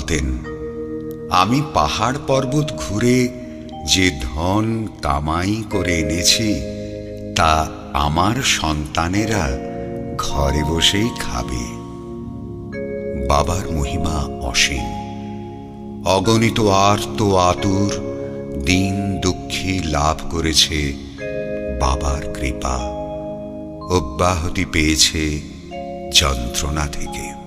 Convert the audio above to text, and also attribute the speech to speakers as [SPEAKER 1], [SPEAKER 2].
[SPEAKER 1] বলতেন, আমি পাহাড় পর্বত ঘুরে যে ধন কামাই করে এনেছি তা আমার সন্তানেরা ঘরে বসেই খাবে। বাবার মহিমা অসীম। অগণিত আর্ত আতুর দিন দুঃখী লাভ করেছে বাবার কৃপা, অব্যাহতি পেয়েছে যন্ত্রণা থেকে।